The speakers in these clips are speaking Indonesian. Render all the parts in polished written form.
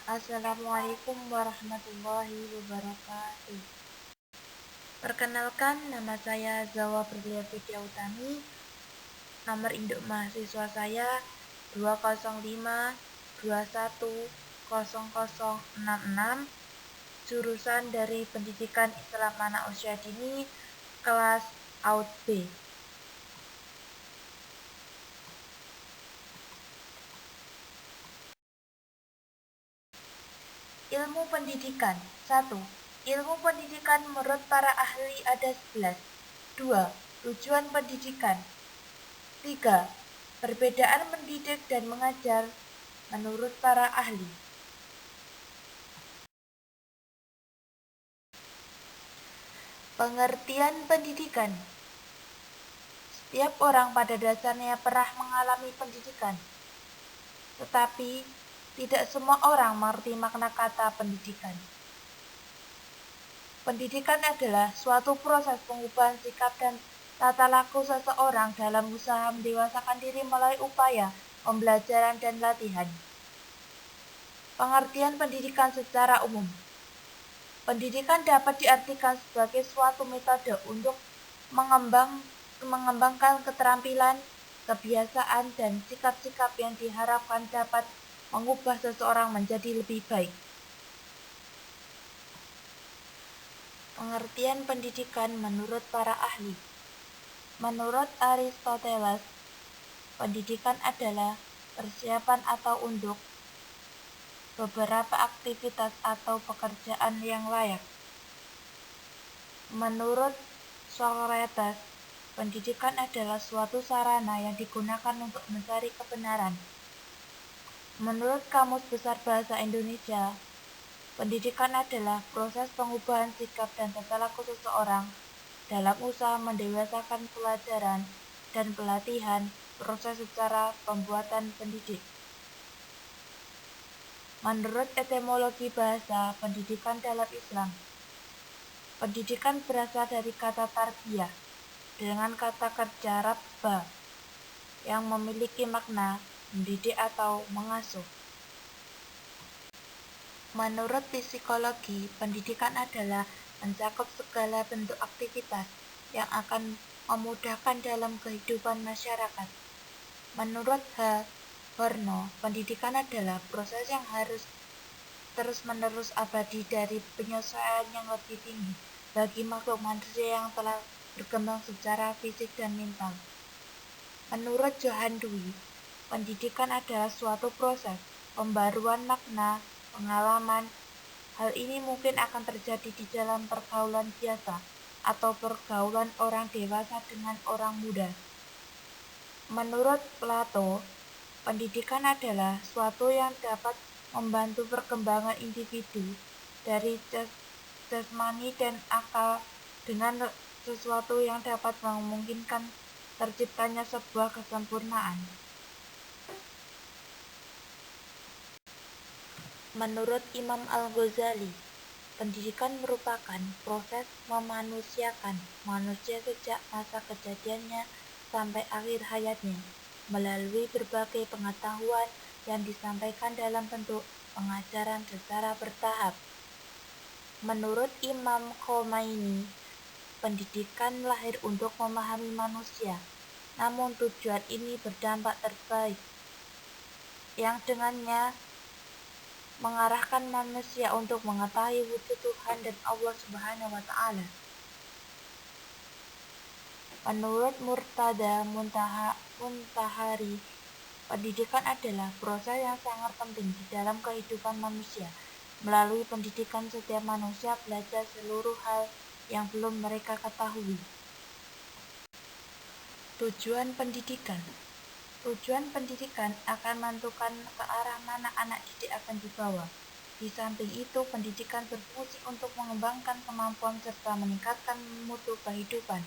Assalamualaikum warahmatullahi wabarakatuh. Perkenalkan, nama saya Zawa Berlia Vidya Utami. Nomor induk mahasiswa saya 205210066. Jurusan dari Pendidikan Islam Anak Usia Dini, kelas AUD B. Ilmu pendidikan. 1. Ilmu pendidikan menurut para ahli ada 11. 2. Tujuan pendidikan. 3. Perbedaan mendidik dan mengajar menurut para ahli. Pengertian pendidikan. Setiap orang pada dasarnya pernah mengalami pendidikan, tetapi tidak semua orang mengerti makna kata pendidikan. Pendidikan adalah suatu proses pengubahan sikap dan tata laku seseorang dalam usaha mendewasakan diri melalui upaya pembelajaran dan latihan. Pengertian pendidikan secara umum. Pendidikan dapat diartikan sebagai suatu metode untuk mengembangkan keterampilan, kebiasaan, dan sikap-sikap yang diharapkan dapat mengubah seseorang menjadi lebih baik. Pengertian pendidikan menurut para ahli. Menurut Aristoteles, pendidikan adalah persiapan atau untuk beberapa aktivitas atau pekerjaan yang layak. Menurut Socrates, pendidikan adalah suatu sarana yang digunakan untuk mencari kebenaran. Menurut Kamus Besar Bahasa Indonesia, pendidikan adalah proses pengubahan sikap dan tata laku seseorang dalam usaha mendewasakan pelajaran dan pelatihan proses secara pembuatan pendidik. Menurut etimologi bahasa pendidikan dalam Islam, pendidikan berasal dari kata tarbiyah dengan kata kerja rabba yang memiliki makna mendidik atau mengasuh. Menurut psikologi, pendidikan adalah mencakup segala bentuk aktivitas yang akan memudahkan dalam kehidupan masyarakat. Menurut H. Horno, pendidikan adalah proses yang harus terus-menerus abadi dari penyesuaian yang lebih tinggi bagi makhluk manusia yang telah berkembang secara fisik dan mental. Menurut Johan Dwi, pendidikan adalah suatu proses pembaruan makna, pengalaman. Hal ini mungkin akan terjadi di dalam pergaulan biasa atau pergaulan orang dewasa dengan orang muda. Menurut Plato, pendidikan adalah suatu yang dapat membantu perkembangan individu dari jasmani dan akal dengan sesuatu yang dapat memungkinkan terciptanya sebuah kesempurnaan. Menurut Imam Al-Ghazali, pendidikan merupakan proses memanusiakan manusia sejak masa kejadiannya sampai akhir hayatnya melalui berbagai pengetahuan yang disampaikan dalam bentuk pengajaran secara bertahap. Menurut Imam Khomeini, pendidikan lahir untuk memahami manusia, namun tujuan ini berdampak terbaik, yang dengannya mengarahkan manusia untuk mengetahui wujud Tuhan dan Allah Subhanahu wa Ta'ala. Menurut Murtada Muntahari, pendidikan adalah proses yang sangat penting di dalam kehidupan manusia. Melalui pendidikan, setiap manusia belajar seluruh hal yang belum mereka ketahui. Tujuan pendidikan. Tujuan pendidikan akan menentukan ke arah mana anak didik akan dibawa. Di samping itu, pendidikan berfungsi untuk mengembangkan kemampuan serta meningkatkan mutu kehidupan.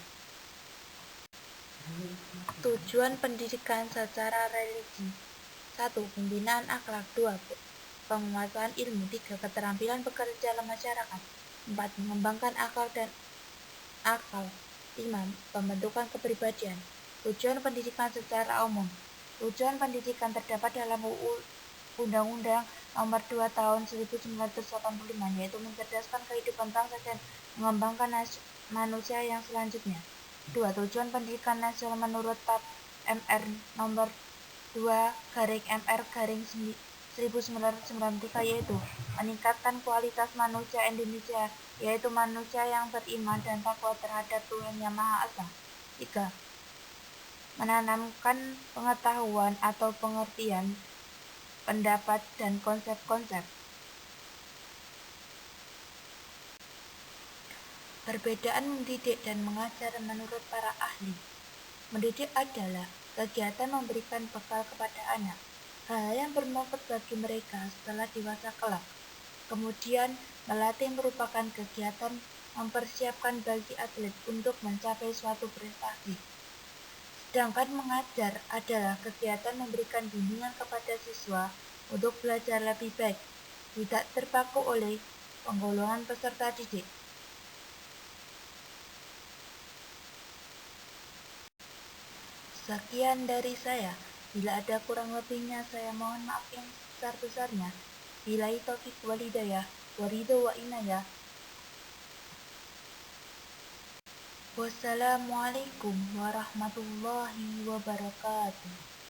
Tujuan pendidikan secara religi. 1. Pembinaan akhlak. 2. Penguasaan ilmu. 3. Keterampilan bekerja dalam masyarakat. 4. Mengembangkan akal dan akal. 5. Pembentukan kepribadian. Tujuan pendidikan secara umum. Tujuan pendidikan terdapat dalam Undang-Undang Nomor 2 tahun 1985, yaitu mencerdaskan kehidupan bangsa dan mengembangkan manusia yang selanjutnya. 2. Tujuan pendidikan nasional menurut TAP MR nomor 2/MR/1993, yaitu meningkatkan kualitas manusia Indonesia, yaitu manusia yang beriman dan takwa terhadap Tuhan Yang Maha Esa. 3. Menanamkan pengetahuan atau pengertian, pendapat, dan konsep-konsep. Perbedaan mendidik dan mengajar menurut para ahli. Mendidik adalah kegiatan memberikan bekal kepada anak, hal yang bermanfaat bagi mereka setelah dewasa kelak. Kemudian, melatih merupakan kegiatan mempersiapkan bagi atlet untuk mencapai suatu prestasi. Sedangkan mengajar adalah kegiatan memberikan bimbingan kepada siswa untuk belajar lebih baik, tidak terpaku oleh penggolongan peserta didik. Sekian dari saya. Bila ada kurang lebihnya, saya mohon maaf yang sebesar-besarnya. Billahi taufiq wal hidayah, waridho wa inayah. Wassalamualaikum warahmatullahi wabarakatuh.